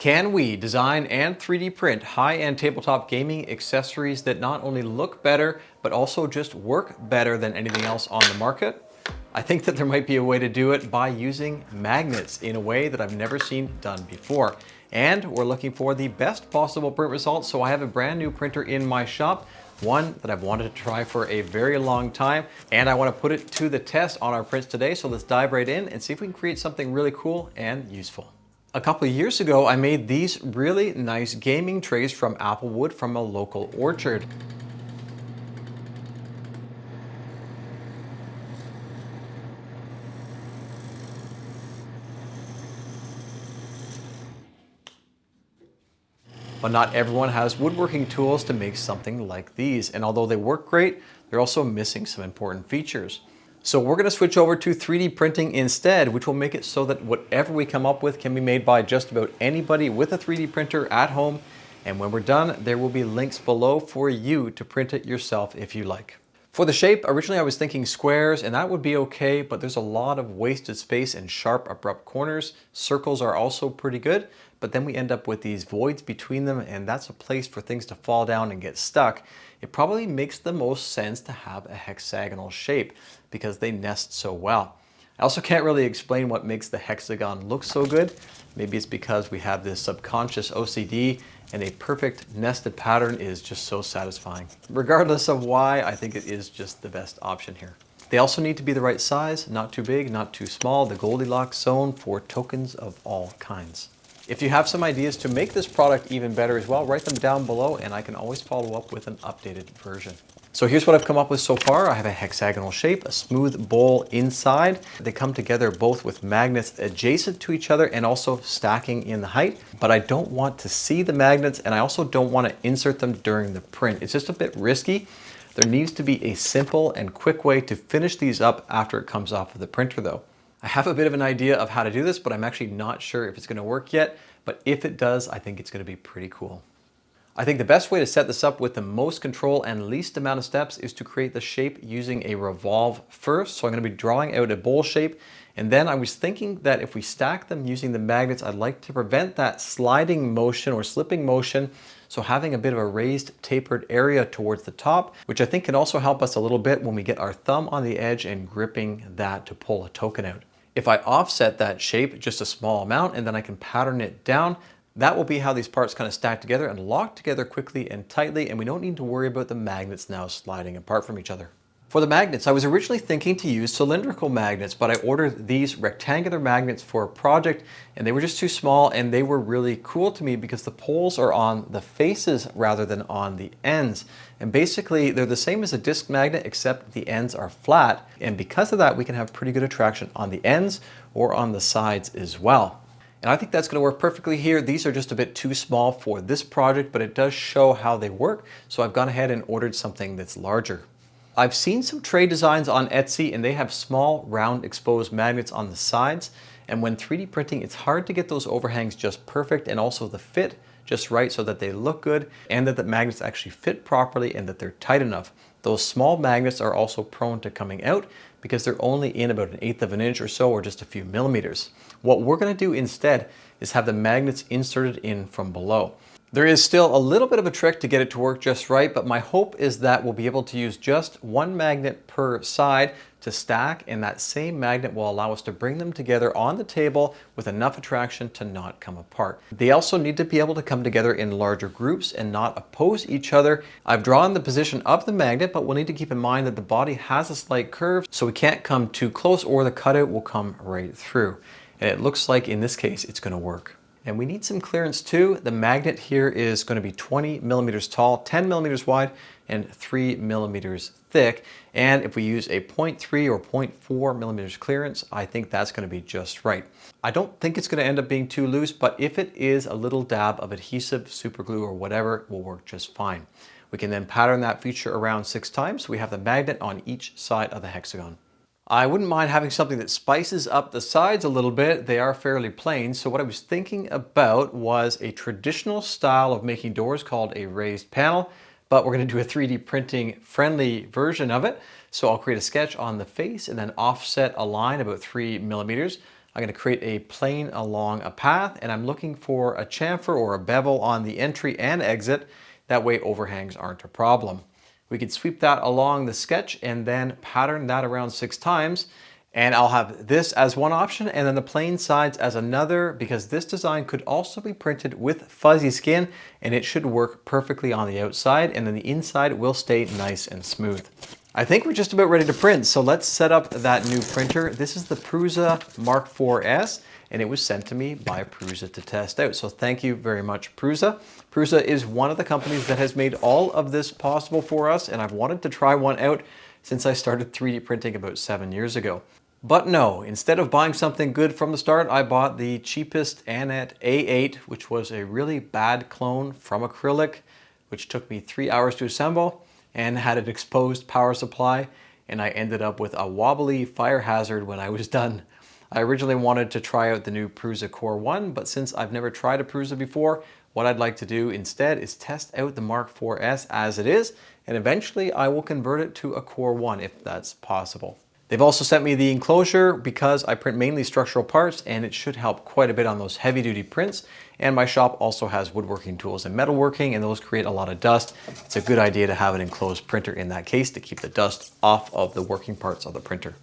Can we design and 3D print high-end tabletop gaming accessories that not only look better, but also just work better than anything else on the market? I think that there might be a way to do it by using magnets in a way that I've never seen done before. And we're looking for the best possible print results, so I have a brand new printer in my shop, one that I've wanted to try for a very long time, and I want to put it to the test on our prints today. So let's dive right in and see if we can create something really cool and useful. A couple of years ago, I made these really nice gaming trays from apple wood from a local orchard. But not everyone has woodworking tools to make something like these. And although they work great, they're also missing some important features. So we're going to switch over to 3D printing instead, which will make it so that whatever we come up with can be made by just about anybody with a 3D printer at home. And when we're done, there will be links below for you to print it yourself if you like. For the shape, originally I was thinking squares, and that would be okay, but there's a lot of wasted space and sharp, abrupt corners. Circles are also pretty good, but then we end up with these voids between them, and that's a place for things to fall down and get stuck. It probably makes the most sense to have a hexagonal shape because they nest so well. I also can't really explain what makes the hexagon look so good. Maybe it's because we have this subconscious OCD and a perfect nested pattern is just so satisfying. Regardless of why, I think it is just the best option here. They also need to be the right size, not too big, not too small, the Goldilocks zone for tokens of all kinds. If you have some ideas to make this product even better as well, write them down below and I can always follow up with an updated version. So here's what I've come up with so far. I have a hexagonal shape, a smooth bowl inside. They come together both with magnets adjacent to each other and also stacking in the height. But I don't want to see the magnets and I also don't want to insert them during the print. It's just a bit risky. There needs to be a simple and quick way to finish these up after it comes off of the printer though. I have a bit of an idea of how to do this, but I'm actually not sure if it's going to work yet. But if it does, I think it's going to be pretty cool. I think the best way to set this up with the most control and least amount of steps is to create the shape using a revolve first. So I'm going to be drawing out a bowl shape. And then I was thinking that if we stack them using the magnets, I'd like to prevent that sliding motion or slipping motion. So having a bit of a raised tapered area towards the top, which I think can also help us a little bit when we get our thumb on the edge and gripping that to pull a token out. If I offset that shape just a small amount and then I can pattern it down, that will be how these parts kind of stack together and lock together quickly and tightly, and we don't need to worry about the magnets now sliding apart from each other. For the magnets, I was originally thinking to use cylindrical magnets, but I ordered these rectangular magnets for a project and they were just too small, and they were really cool to me because the poles are on the faces rather than on the ends. And basically they're the same as a disc magnet except the ends are flat, and because of that we can have pretty good attraction on the ends or on the sides as well. And I think that's going to work perfectly here. These are just a bit too small for this project, but it does show how they work, so I've gone ahead and ordered something that's larger. I've seen some tray designs on Etsy and they have small round exposed magnets on the sides, and when 3D printing it's hard to get those overhangs just perfect and also the fit just right so that they look good and that the magnets actually fit properly and that they're tight enough. Those small magnets are also prone to coming out because they're only in about 1/8 of an inch or so, or just a few millimeters. What we're going to do instead is have the magnets inserted in from below. There is still a little bit of a trick to get it to work just right, but my hope is that we'll be able to use just one magnet per side to stack, and that same magnet will allow us to bring them together on the table with enough attraction to not come apart. They also need to be able to come together in larger groups and not oppose each other. I've drawn the position of the magnet, but we'll need to keep in mind that the body has a slight curve, so we can't come too close or the cutout will come right through. And it looks like in this case it's going to work. And we need some clearance too. The magnet here is going to be 20 millimeters tall, 10 millimeters wide, and 3 millimeters thick. And if we use a 0.3 or 0.4 millimeters clearance, I think that's going to be just right. I don't think it's going to end up being too loose, but if it is, a little dab of adhesive, super glue, or whatever will work just fine. We can then pattern that feature around 6 times so we have the magnet on each side of the hexagon. I wouldn't mind having something that spices up the sides a little bit. They are fairly plain. So what I was thinking about was a traditional style of making doors called a raised panel, but we're going to do a 3D printing friendly version of it. So I'll create a sketch on the face and then offset a line about 3 millimeters. I'm going to create a plane along a path, and I'm looking for a chamfer or a bevel on the entry and exit. That way overhangs aren't a problem. We could sweep that along the sketch and then pattern that around 6 times. And I'll have this as one option and then the plain sides as another, because this design could also be printed with fuzzy skin and it should work perfectly on the outside, and then the inside will stay nice and smooth. I think we're just about ready to print, so let's set up that new printer. This is the Prusa Mark IV's, and it was sent to me by Prusa to test out. So thank you very much, Prusa. Prusa is one of the companies that has made all of this possible for us, and I've wanted to try one out since I started 3D printing about 7 years ago. But no, instead of buying something good from the start, I bought the cheapest Anet A8, which was a really bad clone from acrylic, which took me 3 hours to assemble and had an exposed power supply, and I ended up with a wobbly fire hazard when I was done. I originally wanted to try out the new Prusa Core 1, but since I've never tried a Prusa before, what I'd like to do instead is test out the Mark IV's as it is, and eventually I will convert it to a Core 1 if that's possible. They've also sent me the enclosure because I print mainly structural parts, and it should help quite a bit on those heavy duty prints. And my shop also has woodworking tools and metalworking, and those create a lot of dust. It's a good idea to have an enclosed printer in that case to keep the dust off of the working parts of the printer.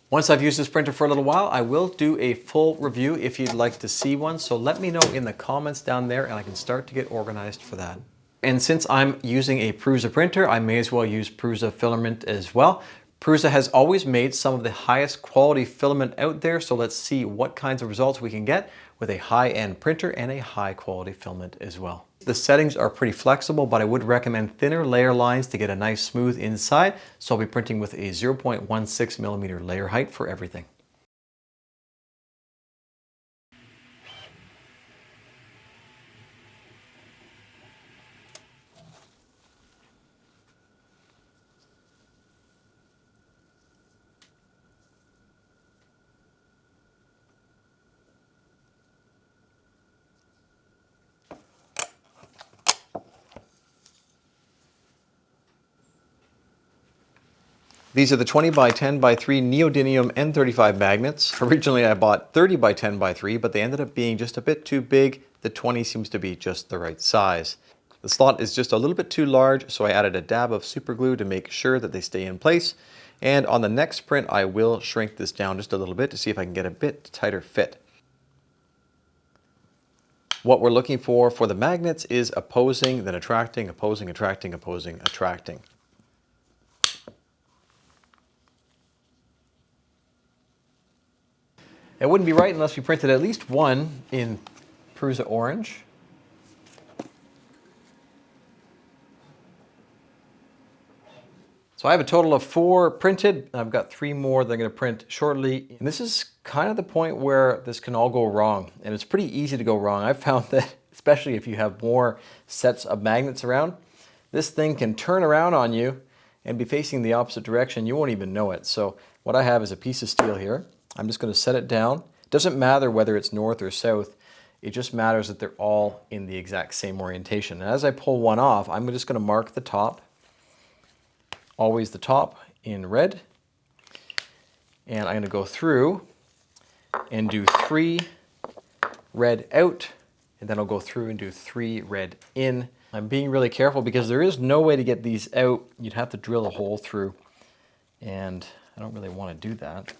Once I've used this printer for a little while, I will do a full review if you'd like to see one. So let me know in the comments down there and I can start to get organized for that. And since I'm using a Prusa printer, I may as well use Prusa Filament as well. Prusa has always made some of the highest quality filament out there, so let's see what kinds of results we can get with a high-end printer and a high quality filament as well. The settings are pretty flexible, but I would recommend thinner layer lines to get a nice smooth inside, so I'll be printing with a 0.16 millimeter layer height for everything. These are the 20 by 10 by 3 neodymium N35 magnets. Originally I bought 30 by 10 by 3, but they ended up being just a bit too big. The 20 seems to be just the right size. The slot is just a little bit too large, so I added a dab of super glue to make sure that they stay in place. And on the next print, I will shrink this down just a little bit to see if I can get a bit tighter fit. What we're looking for the magnets is opposing, then attracting, opposing, attracting, opposing, attracting. It wouldn't be right unless we printed at least one in Prusa Orange. So I have a total of 4 printed. I've got 3 more that I'm going to print shortly. And this is kind of the point where this can all go wrong. And it's pretty easy to go wrong. I've found that, especially if you have more sets of magnets around, this thing can turn around on you and be facing the opposite direction. You won't even know it. So what I have is a piece of steel here. I'm just going to set it down. It doesn't matter whether it's north or south. It just matters that they're all in the exact same orientation. And as I pull one off, I'm just going to mark the top. Always the top in red. And I'm going to go through and do 3 red out. And then I'll go through and do 3 red in. I'm being really careful because there is no way to get these out. You'd have to drill a hole through. And I don't really want to do that.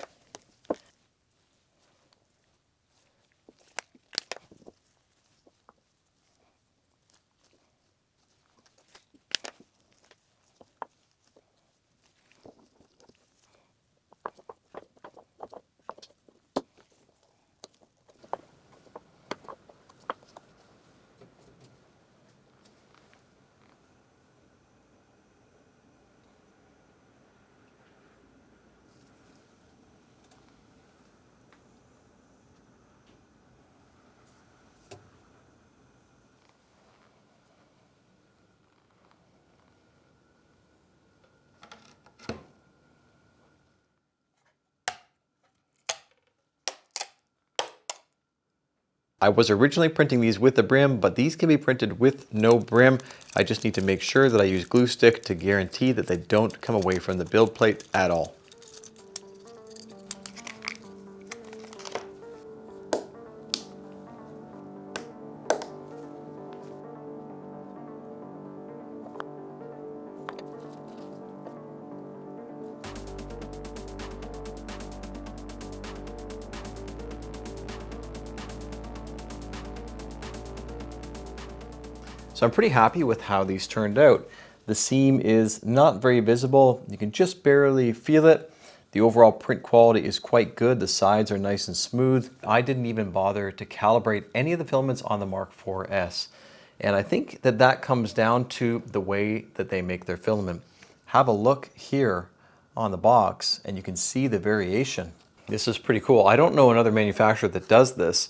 I was originally printing these with the brim, but these can be printed with no brim. I just need to make sure that I use glue stick to guarantee that they don't come away from the build plate at all. So I'm pretty happy with how these turned out. The seam is not very visible. You can just barely feel it. The overall print quality is quite good. The sides are nice and smooth. I didn't even bother to calibrate any of the filaments on the Mark IV's. And I think that that comes down to the way that they make their filament. Have a look here on the box and you can see the variation. This is pretty cool. I don't know another manufacturer that does this.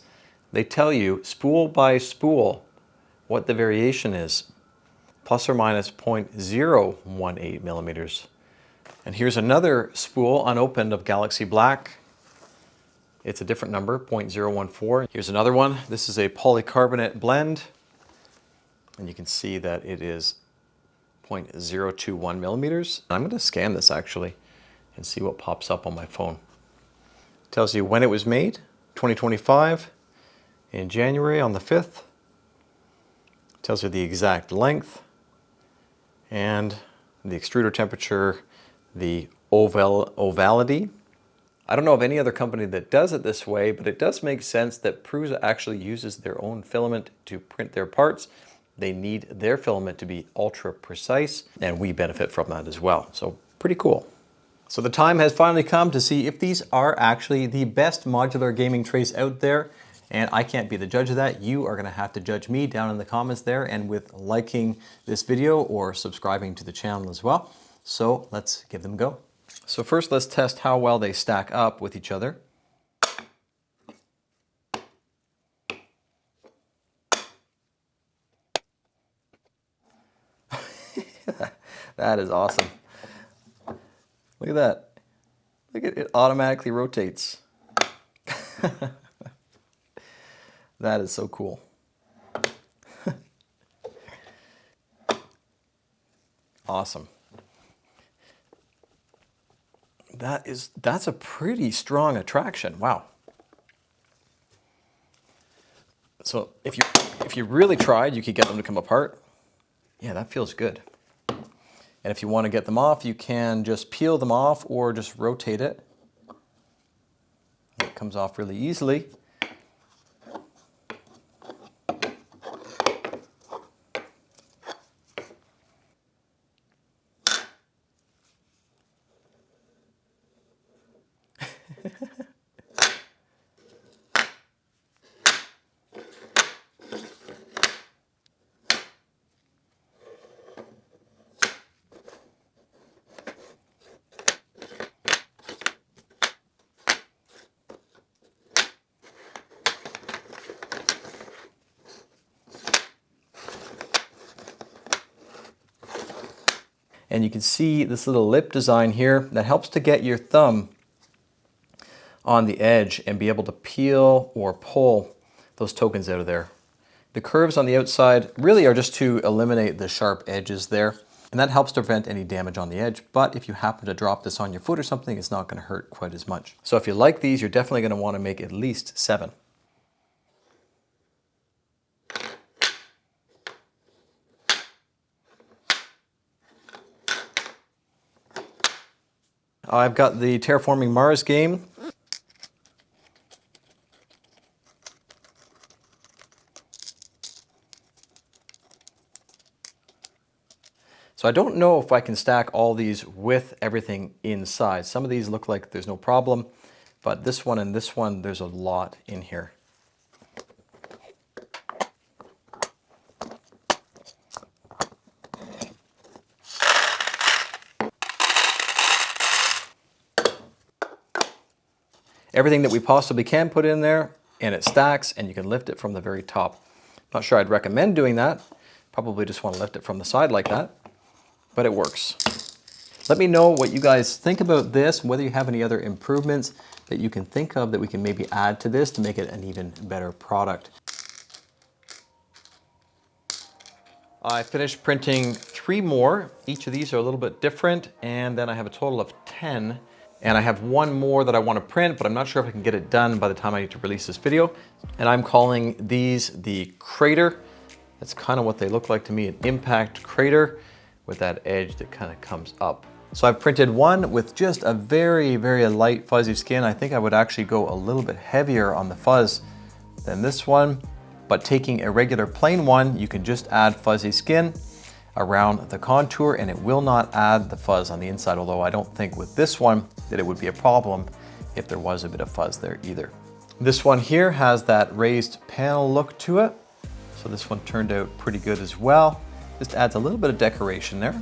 They tell you spool by spool what the variation is, plus or minus 0.018 millimeters. And here's another spool unopened of Galaxy Black. It's a different number, 0.014. Here's another one. This is a polycarbonate blend. And you can see that it is 0.021 millimeters. I'm going to scan this actually and see what pops up on my phone. It tells you when it was made, 2025, in January on the 5th. It tells you the exact length and the extruder temperature, the ovality. I don't know of any other company that does it this way, but it does make sense that Prusa actually uses their own filament to print their parts. They need their filament to be ultra precise, and we benefit from that as well. So pretty cool. So the time has finally come to see if these are actually the best modular gaming trays out there. And I can't be the judge of that. You are gonna have to judge me down in the comments there and with liking this video or subscribing to the channel as well. So let's give them a go. So first let's test how well they stack up with each other. That is awesome. Look at that. Look at it, automatically rotates. That is so cool. Awesome. That's a pretty strong attraction. Wow. So if you really tried, you could get them to come apart. Yeah, that feels good. And if you want to get them off, you can just peel them off or just rotate it. It comes off really easily. And you can see this little lip design here that helps to get your thumb on the edge and be able to peel or pull those tokens out of there. The curves on the outside really are just to eliminate the sharp edges there, and that helps to prevent any damage on the edge. But if you happen to drop this on your foot or something, it's not going to hurt quite as much. So if you like these, you're definitely going to want to make at least 7. I've got the Terraforming Mars game. So I don't know if I can stack all these with everything inside. Some of these look like there's no problem, but this one and this one, there's a lot in here. Everything that we possibly can put in there, and it stacks, and you can lift it from the very top. Not sure I'd recommend doing that. Probably just want to lift it from the side like that, but it works. Let me know what you guys think about this, whether you have any other improvements that you can think of that we can maybe add to this to make it an even better product. I finished printing 3 more. Each of these are a little bit different, and then I have a total of 10. And I have 1 more that I want to print, but I'm not sure if I can get it done by the time I need to release this video. And I'm calling these the crater. That's kind of what they look like to me, an impact crater with that edge that kind of comes up. So I've printed one with just a very, very light fuzzy skin. I think I would actually go a little bit heavier on the fuzz than this one. But taking a regular plain one, you can just add fuzzy skin around the contour and it will not add the fuzz on the inside, although I don't think with this one that it would be a problem if there was a bit of fuzz there either. This one here has that raised panel look to it. So this one turned out pretty good as well. Just adds a little bit of decoration there.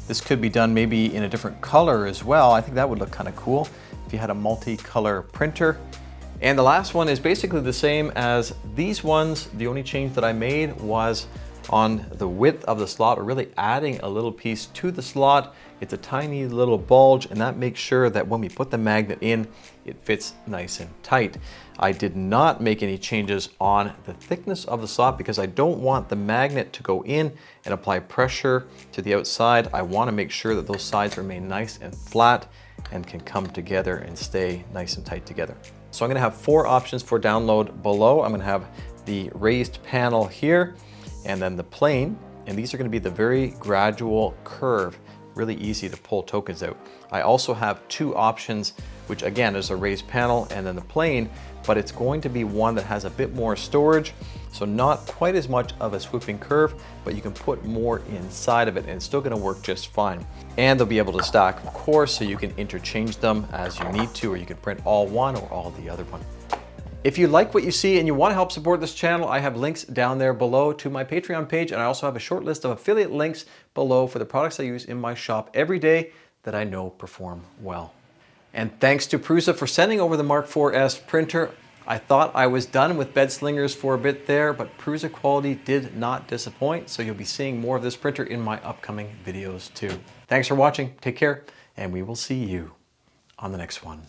This could be done maybe in a different color as well. I think that would look kind of cool if you had a multi-color printer. And the last one is basically the same as these ones. The only change that I made was on the width of the slot. We're really adding a little piece to the slot. It's a tiny little bulge, and that makes sure that when we put the magnet in, it fits nice and tight. I did not make any changes on the thickness of the slot because I don't want the magnet to go in and apply pressure to the outside. I want to make sure that those sides remain nice and flat and can come together and stay nice and tight together. So I'm going to have 4 options for download below. I'm going to have the raised panel here, and then the plane, and these are going to be the very gradual curve, really easy to pull tokens out. I also have 2 options, which again is a raised panel and then the plane, but it's going to be one that has a bit more storage, so not quite as much of a swooping curve, but you can put more inside of it and it's still going to work just fine. And they'll be able to stack, of course, so you can interchange them as you need to, or you can print all one or all the other one. If you like what you see and you want to help support this channel, I have links down there below to my Patreon page, and I also have a short list of affiliate links below for the products I use in my shop every day that I know perform well. And thanks to Prusa for sending over the Mark IV's printer. I thought I was done with bed slingers for a bit there, but Prusa quality did not disappoint, so you'll be seeing more of this printer in my upcoming videos too. Thanks for watching, take care, and we will see you on the next one.